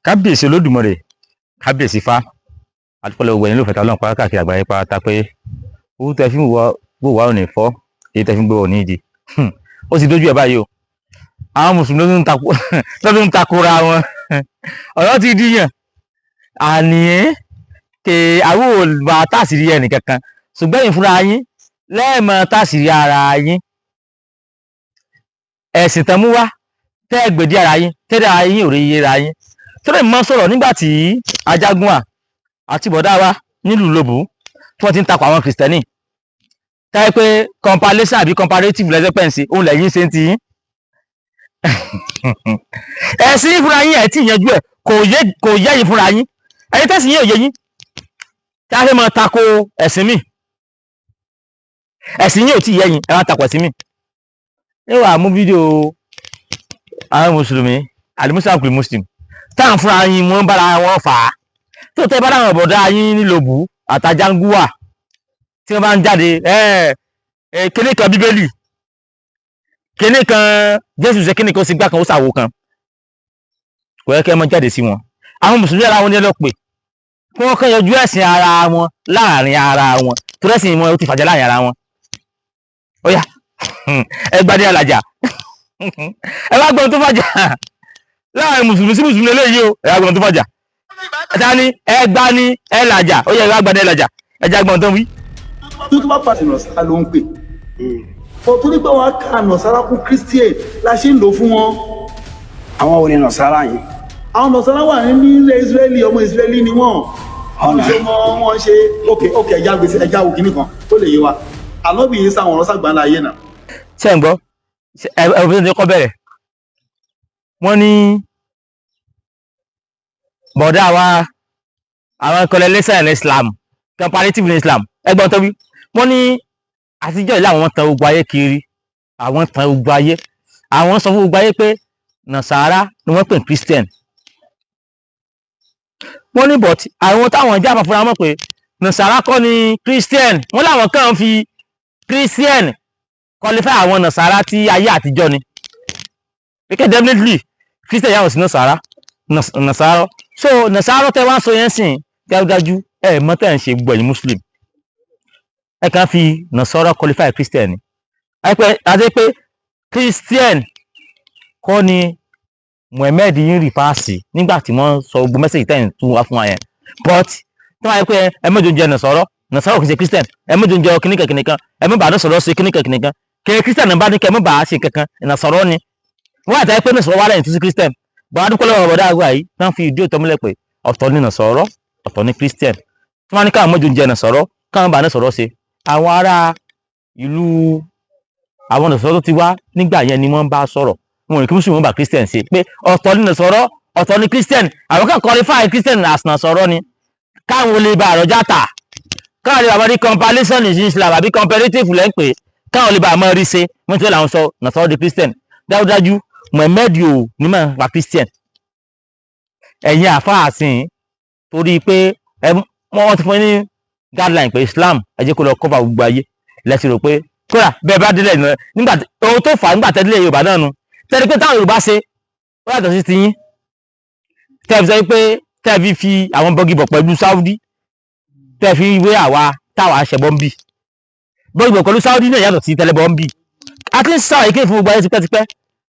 kábíyèsí olódùmarè kábíyèsí fá àdúpọ̀lọ̀ ògbẹ̀yìn ló fẹ̀tà ọlọ́run pátá káàkiri àgbáyé pátá pé owó tẹ fi ń wò wá ò ní fọ́ èyí tẹ fi ń gbé ò ní ìdí ó sì dójú ẹ̀ báyìí o àwọn mùsùlùmí lọ́dún ń takora wọn ọ̀rọ̀ ti díyàn àníyàn kè àwọn ò bá tàṣírí ẹnì kankan ṣùgbọ́n ẹ̀yin fúnra yín lẹ́ẹ̀mọ tàṣírí ara yín ẹ̀sìn tán mú wá tẹ́ gbèdí ara yín tẹ́lẹ̀ ara yín ò rí iye ara yín tọ́lẹ̀ mọ́ sọ̀rọ̀ nígbà tí Ajagunwa àti bọ̀dá wa nílùú Lóbù tí wọ́n ti ń takò àwọn kìrìsìtẹ́nì táyé pé compilation àbí comparative lẹ́sẹ̀pẹ̀nsì òun lẹ́yìn ṣe ń ti yín ẹ̀sìn fúnra yín ẹ̀ tí ìyanjú ẹ̀ kò yé yín fúnra yín ẹ̀yin tẹ́sìn yín ò yé yín tí a fẹ́ mọ tako ẹ̀sìn mi ẹ̀sìn yín ò tí ì yé yín ẹ̀ wá tako ẹ̀sìn mi ẹ wà mú fídíò àwọn mùsùlùmí alimusa pè muslim táwọn fúnra yín wọn bára wọn fà á tó tẹ bára wọn bọ̀dá yín ní Lóbù àtàjàngúwà tí wọn bá ń jáde kíní kan bíbélì kíní kan Jésù ṣe kíní kan ó sì gbá kan ó ṣàwò kan kò yẹ kẹ́ ẹ mọ jáde sí wọn àwọn mùsùlùmí ara wọn ní ẹlọpẹ kí wọn kàn yanjú ẹ̀sìn ara wọn láàrin ara wọn tó rẹsìn wọn ó ti fàjà láàrin ara wọn ó yá ẹ gbadé alájà ẹ bá gbọ́n tó fàjà láàrin mùsùlùmí sí mùsùlùmí eléyìí o ẹ bá gbọ́n tó fàjà ẹta ni ẹ gbá ní ẹ làjà ó yẹ ẹ bá gbadé alájà ẹ já gbọ́n tó wí. tó bá pàṣẹ Nàsárà ló ń pè fọ tó ní pé wọn kà Nàsárà fún Christian la ṣe ń lò fún wọn. àwọn wo ni Nàsárà yìí. àwọn Nàsárà wà ní ilẹ̀ Israẹli ọmọ Israẹli ni wọn ṣe mọ wọn ṣe ok ẹja gbèsè ẹja wò kíní kan tó lè yé wa ànábì yìí sáwọn ọ̀rọ̀ sàgbà ńlá ayé náà. ṣé ń gbọ́ ẹ̀rọ tó kọ́ bẹ̀rẹ̀ wọ́n ní bọ̀dá wa àwọn correlation ní Islam comparative ní Islam ẹgbọ́n tó wí wọ́n ní àtijọ́ ìlú àwọn tan ogun ayé kiri àwọn tan ogun ayé àwọn sọ fún ogun ayé pé Nàsárà ni wọ́n pè Christian wọ́n ní but àwọn táwọn jẹ́ àpapọ̀ mọ̀ pé Nàsárà kọ́ ni Christian wọ́n láwọn kàn fi Christian qualify àwọn Nàsárà tí ayé àtijọ́ ni because definitely Christian yàtọ̀ sí Nàsárà so Nàsárà tẹ wá sọ yẹn sìn dájúdájú ẹ mọ́tẹ́ ń ṣe gbogbo ẹ̀yin Muslim ẹ kàn fi Nàsárà qualify Christian ni àti pé Christian kọ́ ni Muhammad yín rí paasi nígbà tí wọ́n sọ gbogbo mẹ́sẹ̀gì tẹ́yìn tún wá fún wa yẹn but tí wọ́n yẹ pé ẹ mẹ́jọ jẹ Nàsárà kì í ṣe Christian ẹ mẹ́jọ jẹ kíníkan kíníkan ẹ mẹ́bàá Nàsárà ṣe kíníkan kíníkan kí Christian bá ní kẹ́ ẹ mẹ́bàá ṣe kankan Nàsárà ni wọ́n àtàyẹ pé Nàsárà wà lẹ́yìn tó sí Christian bọ́n adúpọ̀ lọ́wọ́ ọ̀bọ̀dá àgbà yìí tán fi ìdí òtọ́ múlẹ̀ pé ọ̀tọ̀ ní Nàsárà ọ̀tọ̀ ní Christian tí wọ́n ní káwọn mẹ́jọ jẹ Nàsárà káwọn bá Nàsárà ṣe àwọn ará ìlú àwọn Nàsárà tó ti wá nígbà yẹn ni wọ́n bá sọ̀rọ̀ wọn ní kí mùsùlùmí bá Christian ṣe pé ọ̀tọ̀ ní Nàsárà ọ̀tọ̀ ní Christian àwọn kan qualify Christian as Nàsárà ni káwọn olè bá àrọ̀já tà káwọn lè bá mọ́ rí compilation ní Islam àbí comparative lẹ́ ń pè káwọn lè bá mọ́ rí ṣe wọ́n ti làwọn sọ Nàsárà di Christian dájúdájú Muhammad yóò ní mọ̀ pa Christian ẹ̀yin àfáàsìn torí pé wọ́n ti fún ní guideline pé Islam ẹ jẹ́ kó lọ cover gbogbo ayé lẹ́sìn rò pé kódà bẹ́ẹ̀ bá délẹ̀ nígbà ohun tó fà á nígbà tẹ́lẹ̀ Yorùbá náà nu tẹ́lẹ̀ pé táwọn Yorùbá ṣe ó yàtọ̀ sí ti yín tẹ́ẹ̀ sọ pé tẹ́ẹ̀ fi àwọn bọ́gìbọ̀ pẹ̀lú Saudi tẹ́ẹ̀ fi wé àwa táwa ṣẹ̀bọ̀ ń bì bọ́gìbọ̀ pẹ̀lú Saudi náà yàtọ̀ sí tẹ́lẹ̀bọ̀ ń bì a ti ń sọ èké fún gbogbo ayé tipẹ́tipẹ́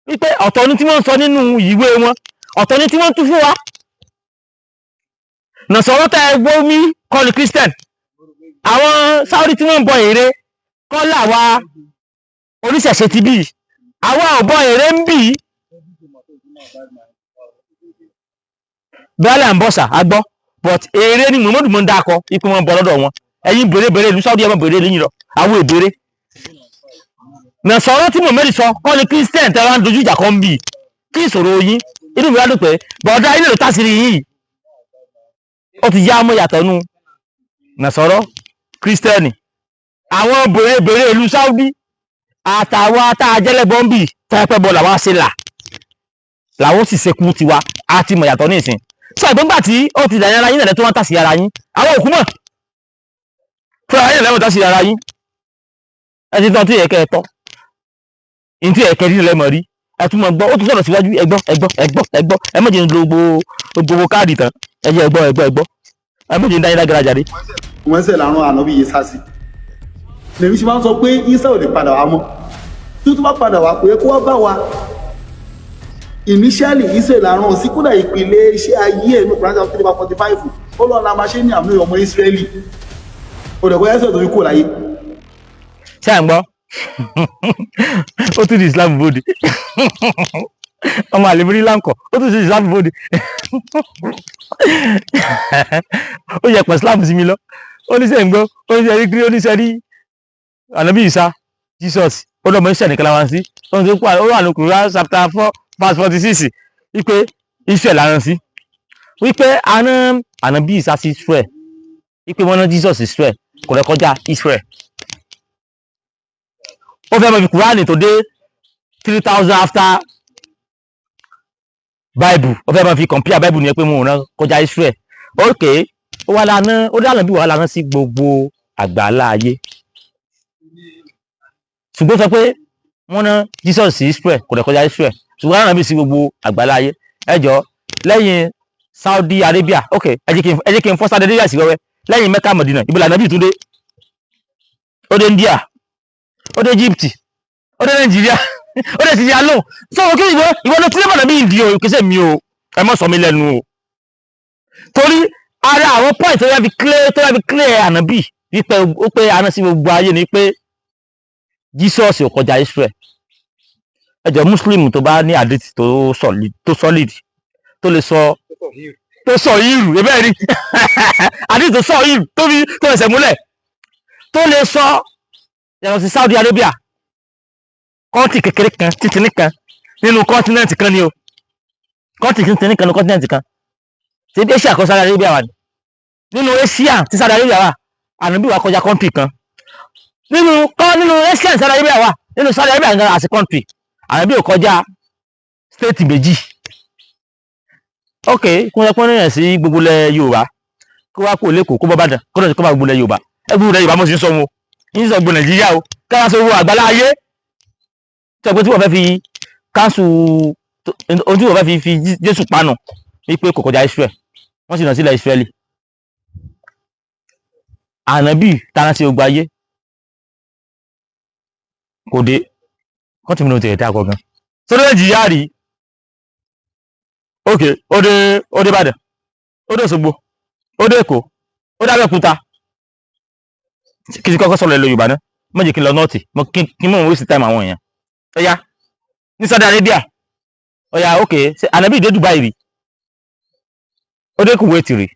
wípé ọ̀tọ̀ ni tí wọ́n ń sọ nínú ìwé wọn ọ̀tọ̀ ni tí wọ́n ń tú fún wa Nàsárà tẹ́ ẹ gbó mi kọ́ ni Christian àwọn Saudi tí wọ́n ń bọ ère kọ́ làwa oníṣẹ̀ṣe ti bì àwa ò bọ ère ń bì bẹ́ẹ̀ là ń bọ̀ sà á gbọ́ but ère ni Muhammadu mọ̀ ń dákọ ipò wọn bọ̀ lọ́dọ̀ wọn ẹ̀yin bèrè ìlú Saudi ẹ̀ mọ̀ bèrè lẹ́yìn lọ àwọn èbèrè Nàsárà tí Muhammad sọ kọ́ ni Christian tẹ́ wá ń dojú ìjà kan bì kí ìṣòro yín inú mi wá dùn pé bọ̀dá ilé ló tásìrì yìí ó ti yá mọ́ yàtọ̀ nù Nàsárà Christian àwọn bèrè ìlú Saudi àtàwọn àtàjẹlẹbọn bì tẹpẹ bọ làwọn ṣe là làwọn sì ṣekú tiwa àti mọ̀ yàtọ̀ ní ìsìn sọ ìgbọ́ngbà tí ó ti dàyàn ara yín nàlẹ́ tó wọ́n tàṣì ara yín àwọn òkú mọ̀ fún ara yín lẹ́wọ̀n tàṣì ara yín ẹ ti tán tí yẹ kẹ́ ẹ tọ́ ní tí yẹ kẹ́ rí lẹ́mọ̀ rí ẹ tún mọ̀ gbọ́ ó tún sọ̀rọ̀ síwájú ẹgbọ́ ẹ mọ̀ jẹ́ gbogbo káàdì tán ẹ jẹ́ ẹgbọ́ ẹ mọ̀ jẹ́ ń dá yín lágara jáde. wọ́n ṣe làrán ànábì yìí sásì lèmi ṣe máa ń sọ pé Ìsá ò lè padà wá mọ́ tó bá padà wá pé kó wá bá wa initially Ìsá làrán sí kódà ìpìlẹ̀ iṣẹ́ ayé ẹ̀ ní Quran 3:45 ó lọ́ọ́ la máa ṣe ní àmì ọmọ Ísírẹ́lì òdòkó ẹ̀sẹ̀ tó fi kó láyé. ṣé à ń gbọ́ ó tún di Islam bòde ọmọ àlèmírí láǹkọ̀ ó tún di Islam bòde ó yẹ pẹ̀ Islam sí mi lọ oníṣẹ́ ń gbọ́ oníṣẹ́ rí kiri oníṣẹ́ rí ànábì Ìsá Jesus ó lọ́mọ iṣẹ́ nìkan láwọn sí ohun tó kú ó wà ní Quran chapter 4:46 wípé Israel láwọn sí wípé ànábì Ìsá sí Israel wípé wọ́n ná Jesus Israel kò rẹ̀ kọjá Israel ó fẹ́ mọ̀ fi Quran tó dé 3000 after Bible ó fẹ́ mọ̀ fi compare Bible ní ẹ pé mo rán kọjá Israel ok ó wá lánà ó dáná bí wà lánà sí gbogbo àgbáńlá ayé ṣùgbọ́n sọ pé wọ́n ná Jesus sí Israel kò rẹ̀ kọjá Israel ṣùgbọ́n lánà bí sí gbogbo àgbáńlá ayé ẹjọ́ lẹ́yìn Saudi Arabia ok ẹ jẹ́ kí n fọ́ Saudi Arabia sí wẹ́wẹ́ lẹ́yìn Mecca Medina ibi lànà bí tún dé ó dé India ó dé Egypt ó dé Nàìjíríà ó dé Syria lóhùn so kí ìwọ ló tilẹ̀ mọ̀nà bí ìdí o kìí mi o ẹ mọ̀ sọ mi lẹ́nu o torí ara àwọn point tó yẹ fi clear ànábì wípé ó pé àná sí gbogbo ayé ni pé Jesus ò kọjá Israel ẹjọ Muslim tó bá ní àdìtì tó solid tó lè sọ ìrù ẹbẹ́ rí àdìtì tó sọ ìrù tó ẹsẹ̀ múlẹ̀ tó lè sọ yàtọ̀ sí Saudi Arabia kọ́ńtì kékeré kan títí kan nínú kọ́ńtínẹ́ǹtì kan ni o kọ́ńtì títí kan nínú kọ́ńtínẹ́ǹtì kan tí Asia kọ́ Saudi Arabia wà nínú Asia tí Saudi Arabia wà ànábì wà kọjá kọ́ńtì kan nínú Asia tí Saudi Arabia wà nínú Saudi Arabia gan àti kọ́ńtì ànábì ò kọjá stéètì méjì ok kún ẹpọ́n rìnrìn sí gbogbo ilẹ̀ Yorùbá kó wá kó lẹ́kọ̀ọ́ kó bọ́ Ìbàdàn kó lọ́ọ́ kó bá gbogbo ilẹ̀ Yorùbá ẹgbẹ́ ilẹ̀ Yorùbá mo sì ń sọ wọn yín sọ gbogbo Nàìjíríà o káwá sọ owó àgbálá ayé tí ọ̀pẹ tí wọ́n fẹ́ fi káńsù ohun tí wọ́n fẹ́ fi Jésù panu wípé kò kọjá Israel wọ́n sì nà sílẹ̀ Israeli ànábì tara sí gbogbo ayé kò dé kọ́ńtì mi ló ti ẹ̀ dá gangan sórí Nàìjíríà rí ok ó dé Ìbàdàn ó dé Òṣogbo ó dé Èkó ó dé Abẹ́òkúta kí n kọ́kọ́ sọ̀rọ̀ ẹ̀ lọ Yorùbá náà méjì kí n lọ nọ́ọ̀tì kí n mọ̀ waste time àwọn èèyàn ẹ̀yà ní Saudi Arabia ọ̀yà ok ànábì dé Dubai rí ó dé Kuwait rí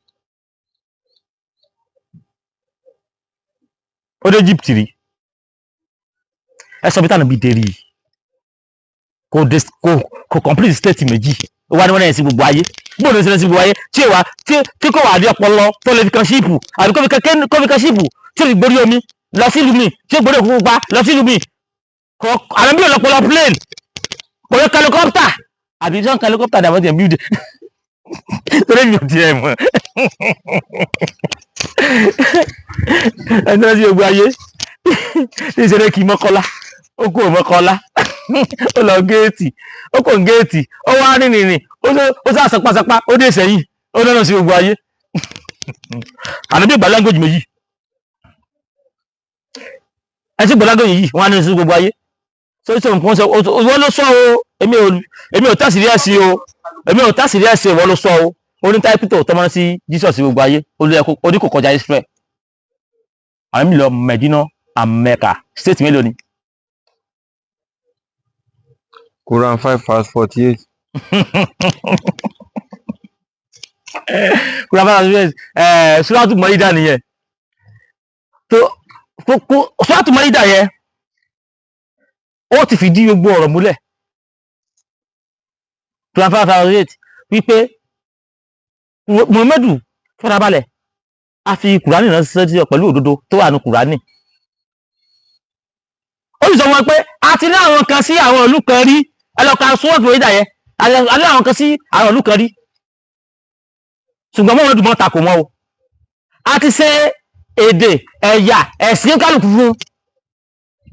ó dé Egypt rí ẹ sọ bí tànàbí dé rí kò complete state méjì ó wá ní wọ́n náà sí gbogbo ayé bóòdù sí gbogbo ayé tí kò wà ní ọpọlọ tó lè fi kan ṣíìpù àbí kó fi kan ṣíìpù tí ó fi gborí omi lọ sí ìlú mi tí ó gborí òkú pupa lọ sí ìlú mi àwọn bí ọlọpọlọ plane kò yẹ helicopter àbí tí wọ́n kan helicopter dàbọ̀ tí ẹ̀ bíúdẹ̀ torí mi ò tiẹ̀ mọ̀ ẹni tó lọ sí gbogbo ayé ní ìṣeré kì í Mọ́kọ́lá ó kú Mọ́kọ́lá ó lọ géètì ó kò géètì ó wá rìnrìn ó sá sapasapa ó dé sẹ́yìn ó lọ́nà sí gbogbo ayé ànábì ìgbà láńgòjì méjì ẹ sì gbọ́ láńgòjì yìí wọ́n á ní sí gbogbo ayé sórí sọ̀rọ̀ nǹkan sọ wọ́n ló sọ o èmi ò tàṣírí ẹ̀sìn o èmi ò tàṣírí ẹ̀sìn wọ́n ló sọ o oní táìpítọ̀ tọ́mọ́ sí Jesus gbogbo ayé orí kò kọjá Israel àwọn mi lọ Medina America state mélòó ni. Quran 5:48. Quran 5:48 Suratu Maida nìyẹn tó Suratu Maida yẹn ó ti fìdí gbogbo ọ̀rọ̀ múlẹ̀ Quran 5:48 wípé Muhammadu fọ́nrabalẹ̀ a fi Kùránì náà ṣiṣẹ́ pẹ̀lú òdodo tó wà ní Kùránì ó sì sọ wọn pé a ti ní àwọn kan sí àwọn ìlú kan rí ẹlọ́ka Suratu Maida yẹn a ní àwọn kan sí àwọn ìlú kan rí ṣùgbọ́n mọ́ dùnmọ́ takò mọ́ o a ti ṣe èdè ẹ̀yà ẹ̀sìn kálukú fún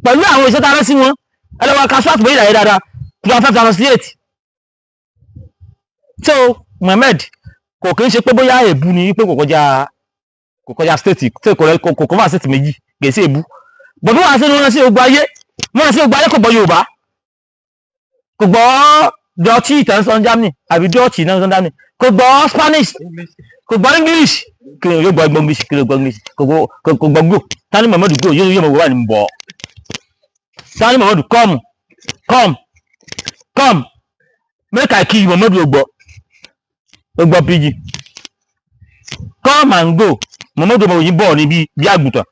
pẹ̀lú àwọn iṣẹ́ tààrà sí wọn ẹlọ́ka Suratu Maida yẹn dáadáa Quran 5:8. So Muhammad kò kí ń ṣe pé bóyá èbú ni pé kò kọjá state kò cover state méjì kì í ṣe èbú bọ̀dú wà sí wọn sí ogun ayé kò gbọ́ Yorùbá kò gbọ́ Dutch ìtàn sọ Germany àbí Dutch náà sọ Germany kò gbọ́ Spanish kò gbọ́ English kí ló gbọ́ English kí ló gbọ́ English kò gbọ́ gbò tani Muhammad gbò yóò mọ̀ wà ní bọ̀ tani Muhammad come make I kill Muhammad gbọ́ pidgin come and go Muhammad ọmọ òyìn bọ̀ ní bí àgùntàn.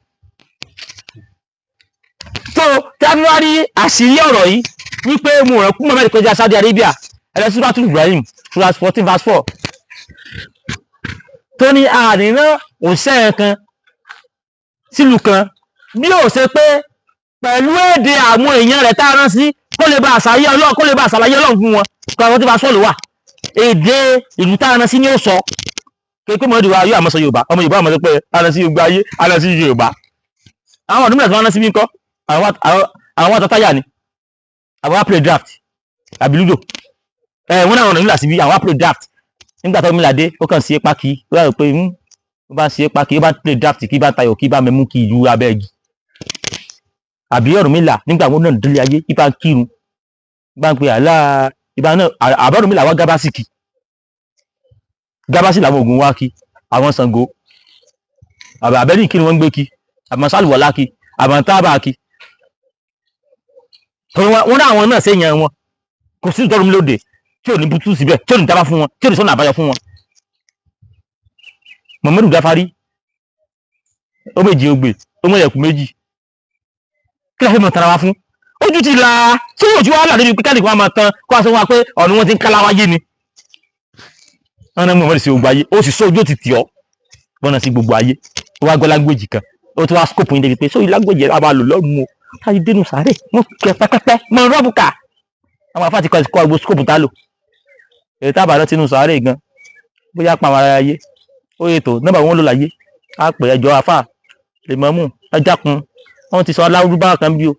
So tẹ́lifíwárí àṣírí ọ̀rọ̀ yìí wípé mo rẹ̀ kú Muhammad kọjá Saudi Arabia ẹlẹ́sìnbátú Ibrahim Surah 14:4 tó ní àdínà òṣìṣẹ́ kan sílùú kan bí ó ṣe pé pẹ̀lú èdè àwọn èèyàn rẹ̀ tá a rán sí kó lè bá àṣàyẹ Ọlọ́run fún wọn kó àwọn tí bá sọ̀lù wà èdè ìlú tá a rán sí ni ó sọ kéèké mọ́ ìdíwá yóò àmọ́sọ Yorùbá ọmọ Yorùbá àmọ́sọ pé arán sí gbogbo ayé arán sí Yorùbá àwọn ọdún mẹ́ta wọn rán sí bí ń kọ́ àwọn àtọ́táyà ni àwọn wá play draft àbí ludo wọ́n náà rán nílà síbi àwọn wá play draft nígbà tó mílàdé ó kàn sí ipa kí ó rà pé ó bá sí ipa kí ó bá play draft kí bá tayọ̀ kí bá mẹ́mú kí ìlú abẹ́gi àbí Ọ̀rúnmìlà nígbà wọn náà délé ayé ipa kírun bá ń pe àlá ìbá náà àbọ̀rúnmìlà wá gábásì làwọn Ògún wá kí àwọn Ṣàngó àbẹ́rí kí ni wọ́n ń gbé kí àmọ́ sálùwọ̀lá kí àmọ́ tábà kí wọ́n rá àwọn náà sẹ́yìn wọn kò sí ìtọ́rùn lóde tí ò ní bútú síbẹ̀ tí ò ní tábà fún wọn tí ò ní sọ́nà àbáyọ fún wọn. Muhammadu Gafari ó méjì ogbè ó mọ ẹ̀kú méjì kí la fẹ́ mọ̀ tara wa fún ojú ti la tí ojú wa là níbi pé kálíkì wa máa tán kó a sọ wọn pé ọ̀nà wọn ti ń kálá wáyé ni wọn náà Muhammadu sí gbogbo ayé ó sì sọ ojú ti tì ọ́ bọ́nà sí gbogbo ayé ó wá gbọ́ lágbèjì kan ó tún wá skópù yín débi pé sóyún lágbèjì a máa lò lọ́rùn o káyé dénú sáré mọ́ kẹ pẹ́pẹ́pẹ́ mọ́ rọ́bùkà àwọn afá ti kọ́ àgbo skópù tá lò èyí tá àbàdàn tinú sáré gan bóyá pa àwọn ará ayé ó yètò nọ́mbà wọn ló láyé á pè ẹjọ́ afá lè mọ́ mú ẹja kun wọ́n ti sọ alárúbá kan bí o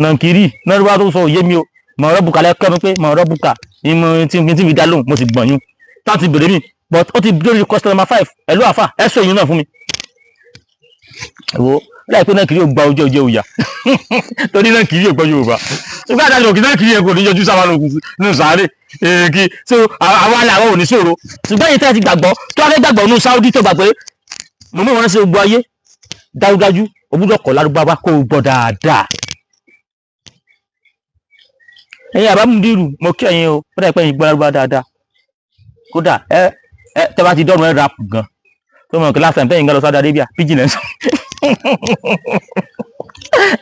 nàǹkìrì lárúbá tó sọ òye mi o mọ̀ rọ́bùkà lẹ́kọ́ mi pé mọ̀ rọ́bùkà ìmọ̀ tí mi dá lóhùn mo sì gbọ̀nyún láti bèrè mi but ó ti dórí customer 5 ẹ̀lú àfà ẹ̀sọ́ èyí náà fún mi wo láìpẹ́ náà kìí yóò gba ojú ọjọ́ òyà torí náà kìí yóò gbọ́ Yorùbá ṣùgbọ́n àdájọ́ òkè náà kìí yẹ kò ní yọjú sáwọn òkú nínú sàárè èkì so àwọn alẹ́ àwọn ò ní ṣòro ṣùgbọ́n èyí tẹ́ ti gbàgbọ́ tó wá fẹ́ gbàgbọ́ nínú Saudi tó gbà pé mo mú wọn sí gbogbo ayé dájúdájú o gbúdọ̀ kọ́ lárúbáwá kó o gbọ́ dáadáa. ẹ̀yin àbámúdírù mo kí ẹ̀yin o ó dà pé ẹ̀yin gbọ́ lárúbáwá dáadáa kódà tẹ́ bá ti dọ́rùn ẹ̀ rap gan tó mọ̀ kí last time tẹ́yìn gan lọ Saudi Arabia pidgin ẹ̀ sọ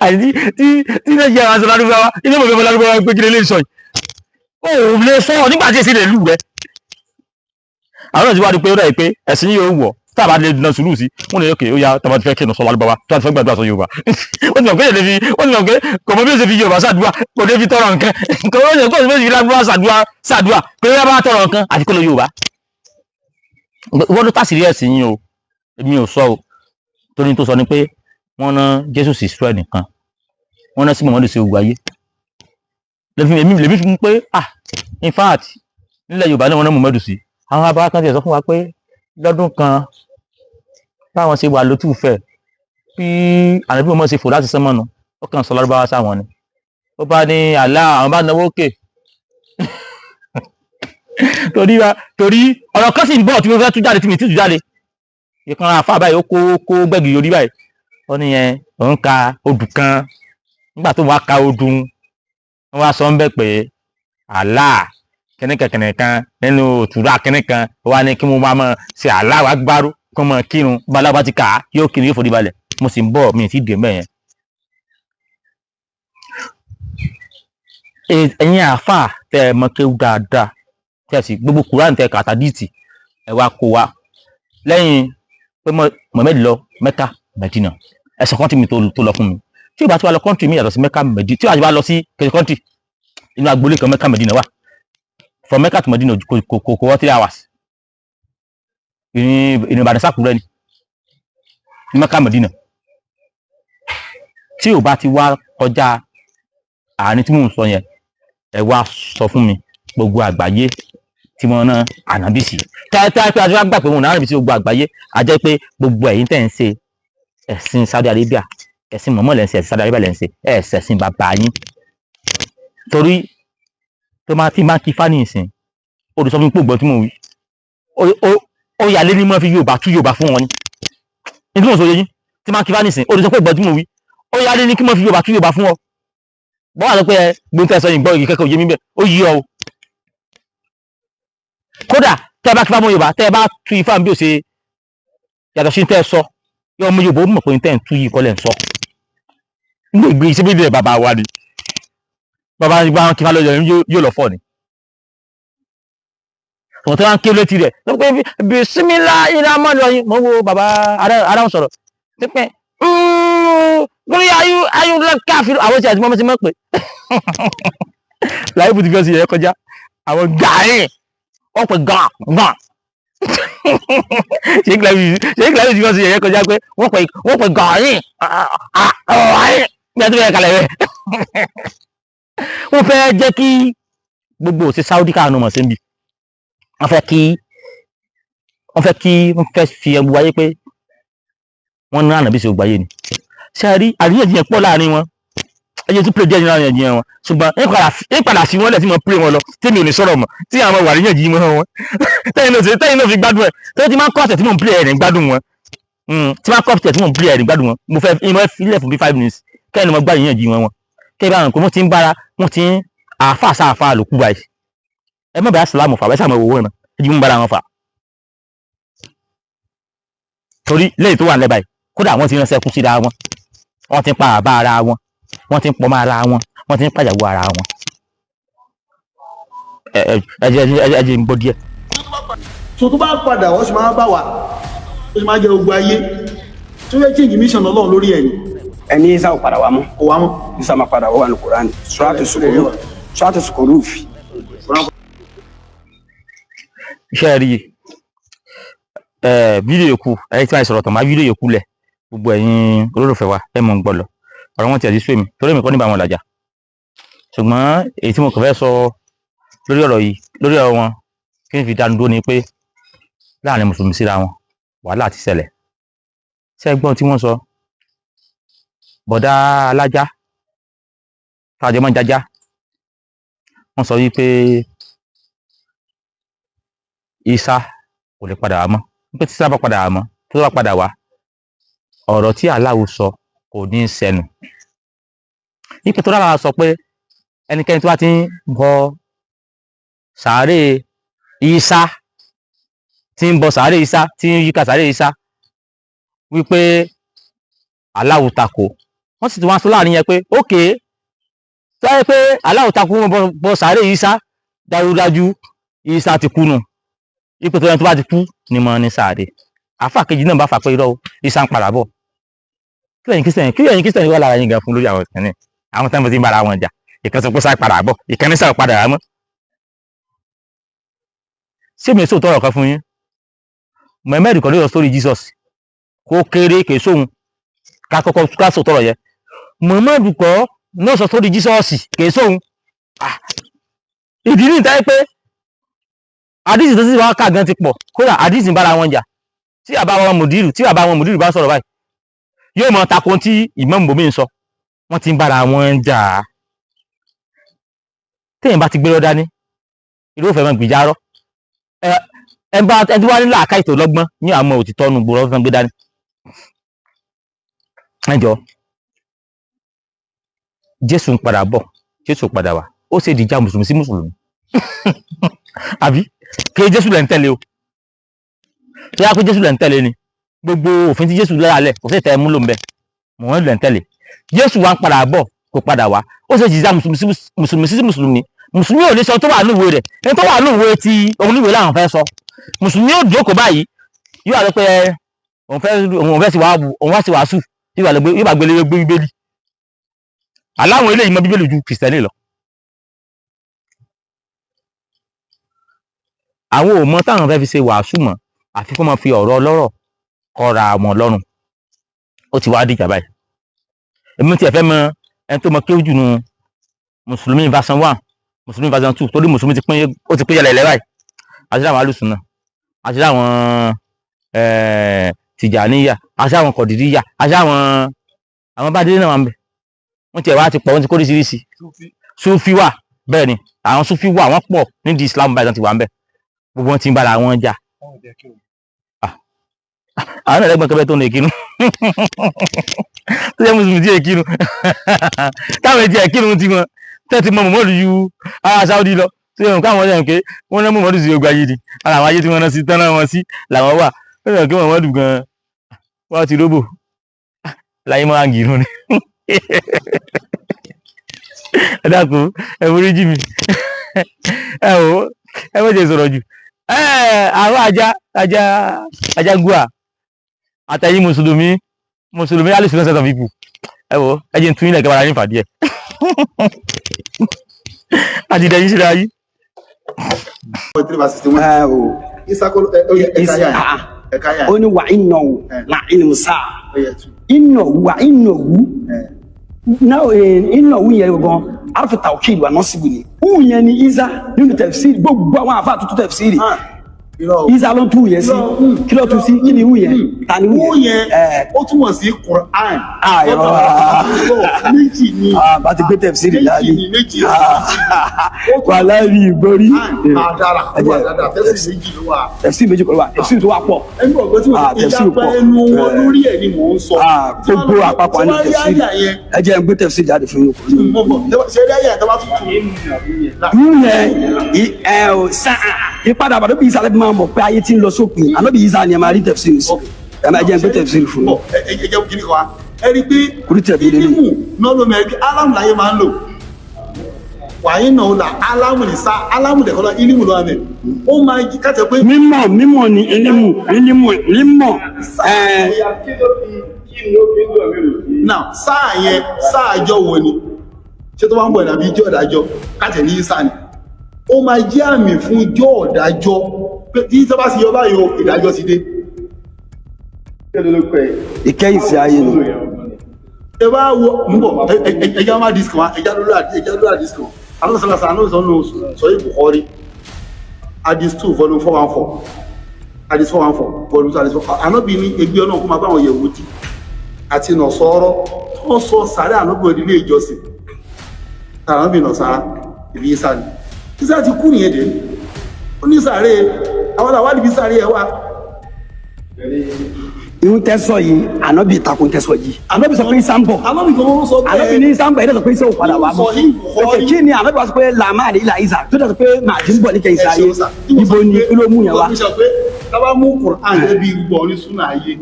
àti tí náà jẹ́ àwọn aṣọ lárúbáwá ilé ìmọ̀ fẹ́ lárúbáwá pé kí lè sọ yìí ó lè sọ ọ nígbà tí èsì lè lù rẹ àwọn náà ti wá rí pé ó dà pé ẹ̀sìn yóò wọ̀ tábà lè dùnà sùúrù sí wọn lè ókè ó yá tọmọ ti fẹ́ kí ẹnu sọ lárúbáwá tó ti fẹ́ gbàdúrà sọ Yorùbá ó ti mọ̀ pé kò mọ bí ó ṣe fi Yorùbá ṣàdúrà kò dé fi tọrọ nǹkan kò ó ṣe kó o fi lárúbáwá ṣàdúrà pé ó yá bá tọrọ nǹkan àti kó lọ Yorùbá wọ́n ló tàṣírí ẹ̀sìn yín o èmi ò sọ o torí tó sọ ni pé wọ́n ná Jésù sí Israel nìkan wọ́n ná sí Muhammadu sí gbogbo ayé lèmi fi mú pé in fact nílẹ̀ Yorùbá náà wọ́n ná Muhammadu sí àwọn abáwá kan ti sọ fún wa pé lọ́dún kan báwọn ṣe wà lótùfẹ́ bí ànábì wọn ṣe fò láti sánmọ́nù ó kàn sọ lárúbáwá sáwọn ni ó bá ní àlá àwọn bá náwó òkè torí ọ̀rọ̀ kan sì ń bọ̀ tí mo fẹ́ tú jáde tí mi ti tú jáde ìkan àfa báyìí ó kó gbẹ̀gì yorí báyìí ó ní yẹn òun ka odù kan nígbà tó wàá ka odù wọn wá sọ ń bẹ pé àlá kẹ́nìkan nínú òtúrà kẹ́nìkan wà ní kí mo máa mọ̀ ṣe àlá wa gbárù kó mọ̀ kírun balábá ti kà á yóò kírun yóò forí balẹ̀ mo sì ń bọ̀ mi ti dè mẹ́yẹn. ẹ̀yin àfa tẹ́ ẹ mọ̀ kéwú dáadáa tẹ́sí gbogbo Kùránì tẹ́ kàtàdíìtì ẹ wá kó wa lẹ́yìn pé Mohammed lọ Mẹ́kà Mẹ́dínà ẹ̀sọ̀ kọ́ntì mi tó lọ fún mi tí o bá ti wá lọ kọ́ntì mi yàtọ̀ sí Mẹ́kà Mẹ́dínà tí o bá lọ sí kọ́ntì inú agboolé kan Mẹ́kà Mẹ́dínà wà from Mẹ́kà to Mẹ́dínà kò wọ́ 3 hours ìrìn Ìbàdàn sàkúrẹ́ ni Mẹ́kà Mẹ́dínà tí o bá ti wá kọjá àárín tí mò ń sọ yẹn ẹ wá sọ fún mi gbogbo àgbáyé tí wọ́n ná ànábì sí tẹ́tẹ́ pé àti wá gbà pé wọn náà ànábì sí gbogbo àgbáyé a jẹ́ pé gbogbo ẹ̀yin tẹ̀ ń ṣe ẹ̀sìn Saudi Arabia ẹ̀sìn mọ̀mọ́ lẹ́ ń ṣe ẹ̀sìn Saudi Arabia lẹ́ ń ṣe ẹ̀sìn bàbá yín torí tó máa tí máa kí fani ìsìn ó lè sọ fún mi pé ògbọ́n tí mò ń wí ó yà lé ní mọ́ fi Yorùbá tú Yorùbá fún wọn ni ní tí mò ń sọ yẹn tí máa kí fani ìsìn ó lè sọ pé ògbọ́n tí mò ń wí ó yà lé ní kí mọ́ fi Yorùbá tú Yorùbá fún ọ bọ́n wà lọ pé gbóntẹ́ sọ yìnbọn yìí kẹ́kọ̀ọ́ yé mi bẹ́ẹ̀ ó yí ọ o kódà tẹ́ bá kí fáwọn Yorùbá tẹ́ bá tú ifá bí ó ṣe yàtọ̀ sí tẹ́ sọ yọ ọmọ Yorùbá ó mọ̀ pé tẹ́ ń tú yìí kọ́lẹ̀ ń sọ ní ìgbé iṣẹ́ bí ilẹ̀ bàbá wa ni bàbá wa gbá kí fá lọ́jọ́ yóò lọ fọ́ ni tòun tó wá ń ké létí rẹ̀ tó pé bisimilá iná mọ́ lọ yín mọ́ wo bàbá adáhùn sọ̀rọ̀ tó pé lórí ayú káfíìn àwọn tí a ti mọ́ sí mọ́ pé láyé bùtù fẹ́ sí ẹ̀ kọjá àwọn gàáyìn wọ́n pè gan ṣe kíláàbì tí wọ́n sì yẹ kọjá pé wọ́n pè gan yín bí a tó fẹ́ kalẹ̀ rẹ̀ wọ́n fẹ́ jẹ́ kí gbogbo òsì Saudi káànù mọ̀ sí níbi wọ́n fẹ́ fi ẹgbù wáyé pé wọ́n ná ànàbí sí gbogbo ayé ni ṣe rí àríyànjiyàn pọ̀ láàrin wọn ẹyẹ tí pèrè díẹ̀ nínú àríyànjiyàn wọn ṣùgbọ́n ń padà sí wọn lẹ̀ tí mo pèrè wọn lọ tí mi ò ní sọ̀rọ̀ mọ́ tí àwọn wà àríyànjiyàn wọn tẹ́yìn náà fi gbádùn ẹ̀ tẹ́yìn tí máa ń kọ́ ọ̀sẹ̀ tí mò ń pèrè ẹ̀rìn gbádùn wọn tí máa ń kọ́ ọ̀sẹ̀ tí mò ń pèrè ẹ̀rìn gbádùn wọn mo fẹ́ ìmọ̀ filẹ̀ fún bí 5 minutes kẹ́yìn ni mo gbá àríyànjiyàn wọn kẹ́yìn bá wọn pé wọ́n ti ń àáfà sáàfà lòkú báyìí ẹ má bàa sàlámù fà wẹ́sà mọ̀ owó náà ẹ jí mú bára wọn fà torí lẹ́yìn tó wà nílẹ̀ báyìí kódà wọ́n ti ránṣẹ́ kú síra wọn wọ́n ti ń pa àbá ara wọn wọ́n ti ń pọ̀ mọ́ ara wọn wọ́n ti ń pàyàwó ara wọn ẹjẹ ń gbọ́ díẹ̀. so tó bá padà wọ́n sì máa bá wa ó sì máa jẹ ogun ayé tó yẹ change mission Ọlọ́run lórí ẹ̀yìn. ẹni Isa ò padà wá mọ́ kò wá mọ́. Isa máa padà wá ní Kùránì Suratu Zukhruf. iṣẹ́ rí fídíò yòókù ẹ̀yìn tí wọ́n sọ̀rọ̀ tán máa fídíò yòókù lẹ̀ gbogbo ẹ̀yin olólùfẹ́ wa ẹ̀ mọ̀ ń gbọ́ lọ ọ̀rọ̀ wọn ti àti sùn èmi torí èmi kọ́ níbà wọn làjà ṣùgbọ́n èyí tí mo kàn fẹ́ sọ lórí ọ̀rọ̀ yìí lórí ọ̀rọ̀ wọn kí n fi dánu dúró ni pé láàrin mùsùlùmí síra wọn wàhálà ti ṣẹlẹ̀ ṣé ẹ gbọ́n tí wọ́n sọ bọ̀dá alájá tàjọ mọ́ jájá wọ́n sọ wípé Isa kò lè padà wá mọ́ wípé tí Isa bá padà wá mọ́ tó bá padà wá ọ̀rọ̀ tí Allahu sọ kò ní í sẹnu wípé tó dára sọ pé ẹnikẹ́ni tó bá ti ń bọ sàárè Isa tí ń bọ sàárè Isa tí ń yíká sàárè Isa wípé Allahu tako wọ́n sì ti wá sọ láàrin yẹn pé ókè tó yẹ pé Allahu tako wọn bọ sàárè Isa dájúdájú Isa ti kú nù wípé tó yẹ tó bá ti kú ni mo ní sàárè àfà kejì náà bá fà pé irọ́ Isa ń padà bọ̀ kí ẹ̀yin Kristian wà lára yín gan fún lórí àwọn ìkànnì àwọn tẹ́lẹ̀ tí ń bára wọn jà ìkan sọ pé sáà padà bọ̀ ìkànnì sáà padà rà mọ́ ṣé mi sóòótọ́ ọ̀rọ̀ kan fún yín Muhammad kọ́ ló yọ sórí Jesus kó kéré kè sóhun ká kọ́kọ́ ká sóòótọ́ ọ̀rọ̀ yẹn Muhammad kọ́ náà sọ sórí Jesus kè sóhun ìdí ní ìtàyẹ pé àdìsí tó sì wá ká gan ti pọ̀ kódà àdìsí ń bára wọn jà tí bàbá wọn mùdírù bá sọ̀rọ̀ báyìí yóò mọ tako tí Imam Bomi ń sọ wọ́n ti ń bára wọn jà téèyàn bá ti gbé lọ dání irú òfẹ́ mọ́ gbìjà rọ́ ẹni wá nílò àká ètò lọ́gbọ́n ní àmọ́ òtítọ́ nu gbòòrò fún gbé dání ẹjọ́ Jésù ń padà bọ̀ Jésù padà wá ó ṣe dìjà mùsùlùmí sí mùsùlùmí àbí kí Jésù lẹ́ ń tẹ̀lé o tó yá pé Jésù lẹ́ ń tẹ̀lé ni gbogbo òfin tí Jésù lẹ́yàlẹ̀ kò sí ìtẹ́ múlò ń bẹ Mùhàmmádù lẹ́ ń tẹ̀lé Jésù wá ń padà bọ̀ kó padà wá ó ṣe dìjà mùsùlùmí sí mùsùlùmí mùsùlùmí ò ní sọ tó wà ní ìwé rẹ̀ ẹni tó wà ní ìwé ti oníwèé làwọn fẹ́ sọ mùsùlùmí yóò jókòó báyìí yóò wá lọ pé òun fẹ́ sí wàásù yóò bá gbélé gbé bíbélì aláwọn eléyìí mọ bíbélì ju kìrìsìtẹ́nì lọ àwọn ò mọ táwọn fẹ́ fi ṣe wàásù mọ́ àfi kó máa fi ọ̀rọ̀ ọlọ́rọ̀ kọ́ra wọn lọ́rùn ó ti wá dìjà báyìí èmi tí ẹ fẹ́ mọ ẹni tó mọ kéwú jù nù mùsùlùmí version 1 mùsùlùmí version 2 torí mùsùlùmí ó ti pín yẹlẹ̀lẹ̀ báyìí àti àwọn alùsùnà àti àwọn tìjàníyà àti àwọn kọ̀dìríyà àti àwọn bádìrí náà wà ń bẹ̀ wọ́n tiẹ̀ wá ti pọ̀ wọ́n ti kó oríṣiríṣi súfì wà bẹ́ẹ̀ ni àwọn súfì wà wọ́n pọ̀ nídìí Islam báyìí wọ́n ti wà ń bẹ̀ gbogbo wọn ti ń bára wọn jà àwọn náà lẹ́gbọ̀n kẹfẹ́ tó ń èkínú tó yẹ mùsùlùmí tí èkínú táwọn èjì èkínú ti wọn tẹ́tí mọ Muhammadu ju ara Saudi lọ tó yẹ káwọn ọ̀rẹ́ pé wọ́n rán Muhammadu sí ogun ayé ni ara àwọn ayé tí wọ́n rán sí tán náà wọn sí làwọn wà ó yẹ kí Muhammadu gan wọ́n ti róbò láyé máa ń gírun ni ẹ dákun ẹ forí jì mí ẹ wò ẹ wọ́n ti sọ̀rọ̀ jù àwọn ajá gua àtẹ̀yìn mùsùlùmí alùsùn set of people ẹ wò ẹ jẹ́ n tún ilẹ̀ kẹwàá ní fàdí ẹ̀ àdìdẹ̀ yìí ṣe ayé. ó ní wà ìnáwó là ìnùmùsà ìnáwó wà ìnáwó náà ìnáwó yẹn gan arúfẹ́ tawkid wà nọ́ọ̀sìbù ni wù yẹn ni isa nínú tafsiri gbogbo àwọn àfa àtútù tafsiri isa ló ń tú yẹn sí kí ló tú sí kí ni wù yẹn ta ni wù yẹn ó túmọ̀ sí Quran méjì ni bá ti gbé tafsiri láàyè méjì wà láàyè ìgbórí tafsiri méjì ló wà tafsiri méjì kọ́ ló wà tafsiri tó wà pọ̀ ẹni ọ̀gbẹ́ tí wọ́n ti ìyapa ẹnu wọn lórí ẹ̀ ni mò ń sọ gbogbo àpapọ̀ ní tafsiri ẹ jẹ́ gbé tafsiri jáde fún yín ṣe rí ayé àtàwọn tuntun wù yẹn sáà ìpadà àbàdó bí ìsàlẹ̀ bí máa mọ̀ pé ayé tí ń lọ sópin àná bí ìsà ni ẹ máa rí tẹ̀fsìrì sí ẹ máa jẹ́ ń gbé tẹ̀fsìrì fún mi. ẹ jẹ́ kí ni kọ́ wa ẹ rí i pé kúrú tẹ̀bí lélẹ̀ ìdímù náà ló mẹ́rin alámù láyé máa ń lò wàyí náà ó là alámù ní sá alámù dẹ̀kọ́ lọ ìlímù lọ́wọ́ bẹ̀ ó máa jí káàtẹ́ pé. mímọ̀ ni ìlímọ̀ now sáà yẹn sáà àjọ wo ni ṣé tó bá ń bọ̀ ìdàbí ijó ìdájọ́ káàtẹ́ ní sáà ni ó máa jẹ́ àmì fún ijó ìdájọ́ pé tí sábà sí yọ báyìí ìdájọ́ ti dé. ìkẹyìn sí ayé ni. ẹ bá wo ń bọ̀ ẹja máa disc wa ẹja lórí àdisc wa alọ́sọ̀lọ́sọ̀ alọ́sọ̀nù sọ̀yìn Bukhari hadith 2 volume 414 hadith 414 volume 2 hadith 4 ànábì ní ẹgbẹ́ ọ̀nà kó máa bá àwọn Yẹhudi àti Nọ̀sọ́rọ́ tó sọ sàárẹ̀ ànábì ìdílé ìjọsìn ànábì Nọ̀sárà ìbí Ìsá ni Ìsá ti kú nìyẹn dé ó ní sàárẹ̀ àwọn àwọn àdìbí sàárẹ̀ ẹ̀ wá. irun tẹ sọ yìí ànábì ìtakùn tẹ sọ yìí ànábì sọ pé Ìsá ń bọ̀ ànábì kan ló sọ pé ànábì ní Ìsá ń bọ̀ ẹ̀dẹ̀ sọ pé Ìsá ò padà wá bọ̀ òkè kí ni ànábì wá sọ pé làmá àdé ìlà Ìsá tó dẹ̀ sọ pé màdí ń bọ̀ ní kẹ́yìn sáyé ibo ni ló mú yẹn wá. tábà mú Quran ẹbí gbọ́ ní súnà ayé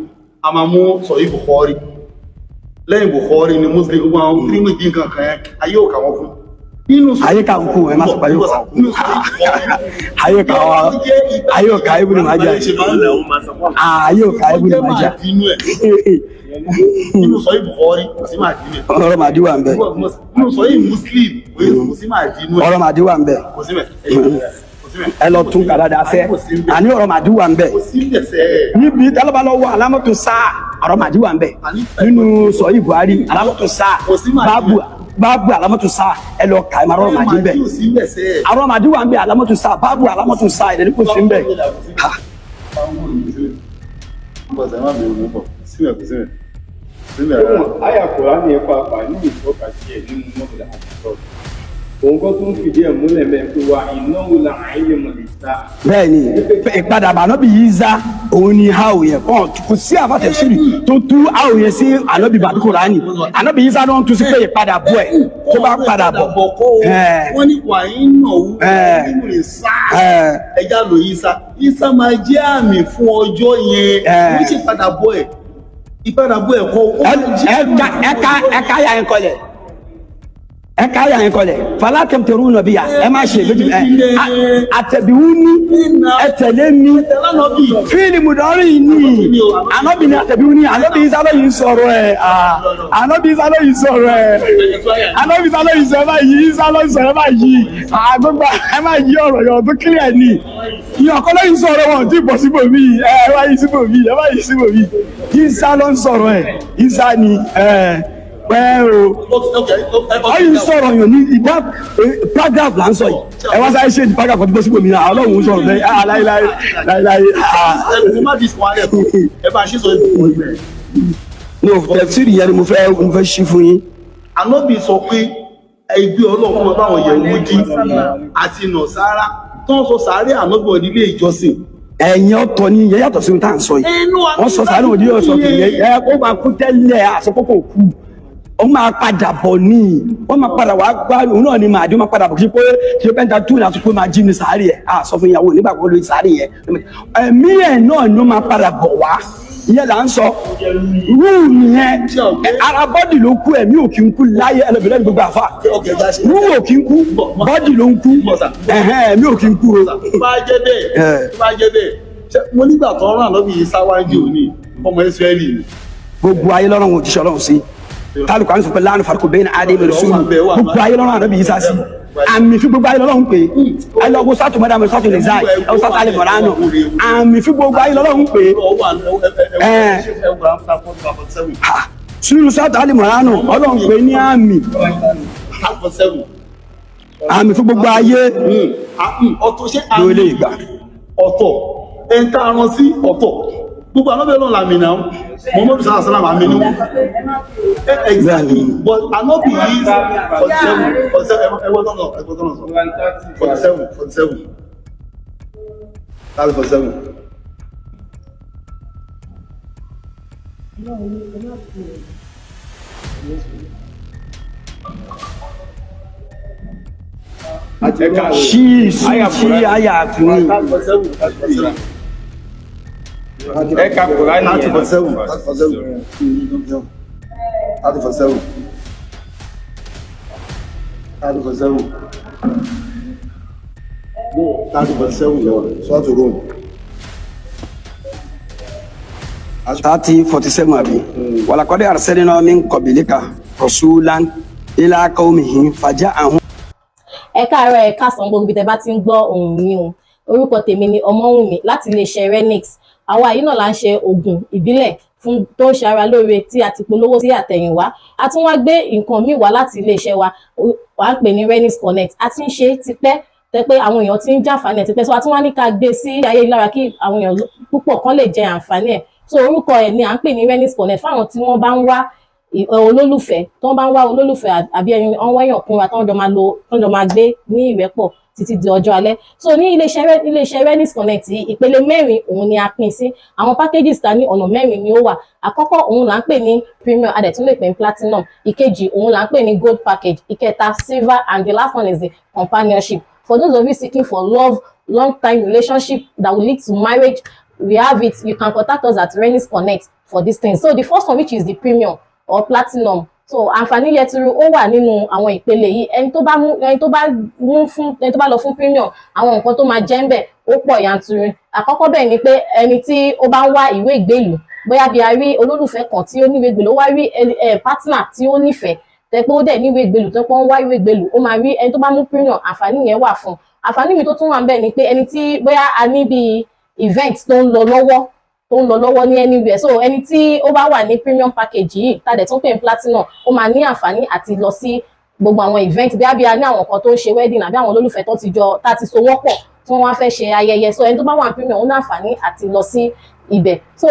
a máa mú sọ̀yìn Bukhari lẹ́yìn Bukhari ni Muslim gbogbo àwọn kírímù dín kankan yẹn ayé ò kà wọ́n fún ayé ka nkú ẹ má sọ pé ayé ka wa ayé ka ibùdó máa jà ayé ka ibùdó máa jà nínú sọ Bukhari kò sí máa dín ọ̀rọ̀ máa dín wà ń bẹ nínú sọ Muslim kò sí máa dín ọ̀rọ̀ máa dín wà ń bẹ ẹ lọ tún kàdáda fẹ àní ọ̀rọ̀ máa dín wà ń bẹ níbi tálábà lọ wọ alámọ̀tò sáà ọ̀rọ̀ máa dín wà ń bẹ nínú sọ Buhari alámọ̀tò sáà báàbù alamọ̀tò sáà ẹ lọ kà ẹ máa rọrùn màdí bẹ àrọ màdí wà ń bẹ alamọ̀tò sáà báàbù alamọ̀tò sáà ẹ̀dẹ̀ kò sí ń bẹ. àyà Kùránì ní ẹ̀fọ́ àpá ní ìtọ́ka sí ẹ̀ nínú mọ́tò àtijọ́ òun kọ́ tó ń fìdí ẹ̀ múlẹ̀ mẹ́ pé wa ìnáwó la àyè mọ̀ lè sá. bẹ́ẹ̀ni ìpadàbọ̀ ànábì Ìsá òun ni ha ò yẹ kàn kò sí àfàtẹ síbi tó tú a ò yẹ sí ànábì bàbí Kùránì ànábì Ìsá náà tún sí pé ìpadàbọ̀ ẹ tó bá padà bọ̀. wọ́n ní wà ìnáwó nínú lè sá ẹja lò Ìsá máa jẹ́ àmì fún ọjọ́ yẹn wọ́n ti padàbọ̀ ẹ̀ ìpadàbọ̀ ẹ̀ kọ́ ẹ̀ka yà ń kọlẹ̀ ẹ̀ka yà ń kọlẹ̀ fàlà tẹ̀mtẹ̀rù nàbí yà ẹ̀ má ṣe lójú àtẹ̀bíwú ní ẹ̀tẹ̀lé ní fíìlì mùdọ́rì ní ànábì ní àtẹ̀bíwú ní ànábì Ìsá ló yìí sọ̀rọ̀ ẹ̀ ànábì Ìsá ló yìí sọ̀rọ̀ ẹ̀ ànábì Ìsá ló yìí sọ̀rọ̀ ẹ̀ báyìí Ìsá ló yìí sọ̀rọ̀ ẹ̀ báyìí àgbẹ̀gbà ẹ̀ má yí ọ̀rọ̀ yọ̀ tó kílẹ̀ ní ìyọ̀kọ́ ló yìí sọ̀rọ̀ wọn tí bọ̀ síbò mí ẹ̀ wá yìí síbò mí ẹ̀ wá yìí síbò mí Ìsá ló ń sọ̀rọ̀ ẹ̀ Ìsá ni pẹ́ o ọyìn sọ̀rọ̀ yàn ní ìdá paragraph là ń sọ yìí ẹ wá sáré ṣe ní paragraph ọdún bọ́sí gbòmìnira ọlọ́run ń sọ̀rọ̀ lẹ́yìn láíláí láíláí. ní òfin tẹ̀síìrì yẹn ni mo fẹ́ ṣí fún yín. Ànábì sọ pé ẹgbẹ́ ọlọ́run máa báwọn Yẹhudi àti Nọ̀sárà tó ń sọ sàárè Ànábì nílé ìjọsìn. ẹ̀yin ọ̀tọ̀ ni ìyẹn yàtọ̀ sí ohun tá à ń sọ yìí wọ́n sọ sàárè òdi ọ̀sọ̀ kìí ẹ ó máa kú tẹ́lẹ̀ àsopọ̀pọ̀ kú ó máa padà bọ̀ ní wọ́n máa padà wá gbá òun náà ni màdí ó máa padà bọ̀ kí pé pẹ́ńtà tún ní àtúntò máa jí ní sàárè ẹ̀ á sọ fún ìyàwó nígbà kan lórí sàárè yẹn ẹ̀mí ẹ̀ náà ló máa padà bọ̀ wá ìyẹn là ń sọ rúù nìyẹn ara bọ́dì ló kú ẹ̀mí ò kí ń kú láyé ẹlẹ́bìnrin gbogbo àfa rúù ò kí ń kú bọ́dì ló ń kú ẹ̀mí ò kí ń kú o. tó bá jẹ́ bẹ́ẹ̀ mo nígbà tó rán Ànábì Ìsá wájú òní ọmọ Ísírẹ́lì ni. gbogbo ayé lọ́rùn òjíṣẹ́ Ọlọ́run sí kálukú àwọn sọpẹ́ láàánú farikó bẹ́ẹ̀ ní adé mi lọ́sùn gbogbo ayé lọ́rùn Ànábì Ìsá sí àmì fi gbogbo ayé lọ́rùn pé ayélujára sátú mọ́dàmú sátú lè záì ẹ̀ sátú alẹ́ mọ̀rá nù àmì fi gbogbo ayé lọ́rùn pé sínú sátú alẹ́ mọ̀rá nù Ọlọ́run pé ní àmì fi gbogbo ayé ló lè gbà ọ̀tọ̀ ẹ̀ńtà aràn sí ọ̀tọ̀ gbogbo Ànábì Ọlọ́run làmì náà Muhammadu sallallahu alaihi wasallam àmì ni wọ́n exactly but Ànábì yìí 47 ẹgbẹ́ tọ́nà sọ 47 that's 47. sí àyà àkùnrin. Ẹ̀ka Kùránì yẹn. 47 àbí walaqad arsalna min qablika rasulan ila qaumihi faja'ahum. ẹ káàárọ̀ ẹ káàsán gbogbo ibi tẹ́ bá ti ń gbọ́ ohùn mi o orúkọ tèmi ni Ọmọ́wùnmí láti iléeṣẹ́ Renix àwa yìí náà là ń ṣe oògùn ìbílẹ̀ fún tó ń ṣe ara lóore tí a ti polówó sí àtẹ̀yìnwá a tún wá gbé nǹkan míì wá láti iléeṣẹ́ wa wà ń pè ní Renix Connect a ti ń ṣe tipẹ́ tẹ́ pé àwọn èèyàn ti ń jàǹfààní ẹ̀ tipẹ́ so a tún wá ní ká gbé sí ayélujára kí àwọn èèyàn púpọ̀ kan lè jẹ àǹfààní ẹ̀ so orúkọ ẹ̀ ni à ń pè ní Renix Connect fáwọn tí wọ́n bá ń wá olólùfẹ́ tó ń bá ń wá olólùfẹ́ àbí ẹni ọ̀wọ́ èèyàn kúnra tó ń jọ máa gbé ní ìrẹ́pọ̀ títí di ọjọ́ alẹ́ so ní iléeṣẹ́ Renix Connect ìpele 4 òun ni a pín sí àwọn packages ta ní ọ̀nà 4 ni ó wà àkọ́kọ́ òun là ń pè ní premium a dẹ̀ tún lè pè ní platinum ìkejì òun là ń pè ní gold package ìkẹta silver and the last one is the companionship for those of you seeking for love long time relationship that will lead to marriage we have it you can contact us at Renix Connect for this thing so the first one which is the premium or platinum so àǹfààní yẹturu ó wà nínú àwọn ìpele yìí ẹni tó bá lọ fún premium àwọn nǹkan tó máa jẹ́ ń bẹ̀ ó pọ̀ yanturu àkọ́kọ́ bẹ́ẹ̀ ni pé ẹni tí ó bá ń wá ìwé ìgbélùú bóyá bí a rí olólùfẹ́ kan tí ó níwèé ìgbélùú ó wá rí partner tí ó nífẹ̀ẹ́ tẹ́ pé ó dẹ̀ níwèé ìgbélùú tó pọ́n ń wá ìwé ìgbélùú ó máa rí ẹni tó bá mú premium àǹfààní yẹn wà fún àǹfààní mi tó tún wà ń bẹ̀ ni pé ẹni tí bóyá a ní bí event tó ń lọ lọ́wọ́ ní anywhere so ẹni tí ó bá wà ní premium package yìí tàdé tó ń pè ní platinum ó máa ní àǹfààní àti lọ sí gbogbo àwọn event bí a ní àwọn kan tó ń ṣe wedding àbí àwọn olólùfẹ́ tó ti so wọ́n pọ̀ tí wọ́n wá fẹ́ ṣe ayẹyẹ so ẹni tó bá wà ní premium ó ní àǹfààní àti lọ sí ibẹ̀ so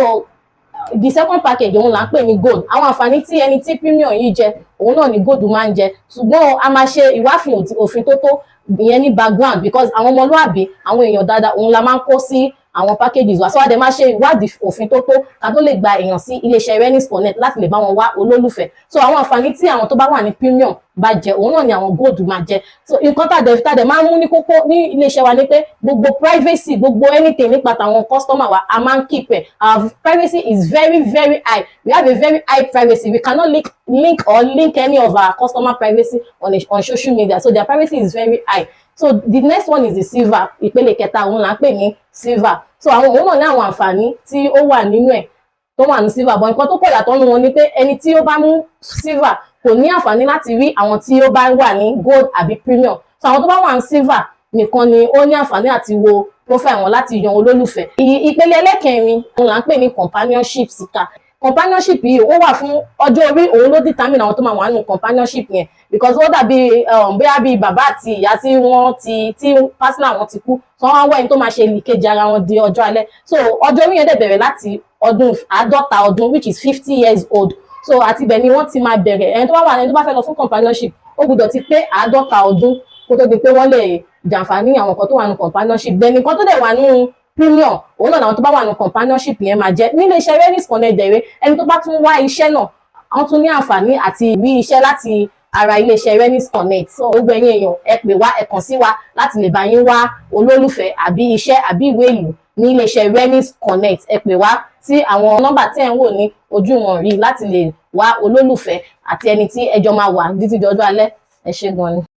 the second package òun là ń pè ní gold àwọn àǹfààní tí ẹni tí premium yìí jẹ òun náà ni gold máa ń jẹ ṣùgbọ́n a máa ṣe ìwáfin òfin tó ìyẹn ní background because àwọn ọmọlúàbí àwọn èèyàn dáadáa òun la máa ń kó sí àwọn packages wa so adé máa ṣe ìwádìí òfin tó ká tó lè gba èèyàn sí iléeṣẹ́ Renix Connect láti lè bá wọn wá olólùfẹ́ so àwọn àǹfààní tí àwọn tó bá wà ní premium bá jẹ òun náà ni àwọn gold máa jẹ so nǹkan tàdé máa ń mú ní kókó ní iléeṣẹ́ wa ni pé gbogbo privacy gbogbo anything nípa tàwọn customer wa a máa ń keep ẹ̀ our privacy is very very high we have a very high privacy we cannot link any of our customer privacy on social media so their privacy is very high so the next one is the silver ìpele kẹta òun là ń pè ní silver so àwọn òun náà ní àwọn àǹfààní tí ó wà nínú ẹ̀ tó wà ní silver but nǹkan tó kọ̀ yàtọ̀ nínú wọn ni pé ẹni tí ó bá mú silver kò ní àǹfààní láti rí àwọn tí ó bá wà ní gold àbí premium so àwọn tó bá wà ní silver nìkan ni ó ní àǹfààní àti wo profile wọn láti yan olólùfẹ́ ìpele ẹlẹ́kẹrin òun là ń pè ní companionship síkà companionship yìí ó wà fún ọjọ́ orí, òun ló determine àwọn tó máa wà nínú companionship yẹn, because ó dàbí bóyá bíi bàbá àti ìyá tí partner wọn ti kú, so wọ́n wá ẹni tó máa ṣe ìkejì ara wọn di ọjọ́ alẹ́. So ọjọ́ orí yẹn dẹ̀ bẹ̀rẹ̀ láti ọdún 50 ọdún, which is 50 years old. So àti ibẹ̀ ni wọ́n ti máa bẹ̀rẹ̀, ẹni tó bá fẹ́ lọ fún companionship ó gbọ́dọ̀ ti pé 50 ọdún kó tó di pé wọ́n lè jàǹfààní àwọn kan tó wà nínú companionship. Then nǹkan tó dẹ̀ wà nínú premium òun náà làwọn tó bá wà nínú companionship yẹn máa jẹ́. Nílé iṣẹ́ Renix Connect dẹ̀rẹ́, ẹni tó bá tún wá iṣẹ́ náà wọ́n tún ní àǹfààní àti rí iṣẹ́ láti ara ilé iṣẹ́ Renix Connect. So gbogbo ẹ̀yin èèyàn ẹ pè wá, ẹ kàn sí wa láti lè bá yín wá olólùfẹ́ àbí iṣẹ́ àbí ìwé ìlú ní ilé iṣẹ́ Renix Connect. Ẹ pè wá sí àwọn nọ́mbà tí ẹ̀ ń wò ní ojú wọn rí láti lè wá olólùfẹ́ àti ẹni tí ẹjọ́ máa wà títí dọjọ́ alẹ́. Ẹ ṣé gan ni.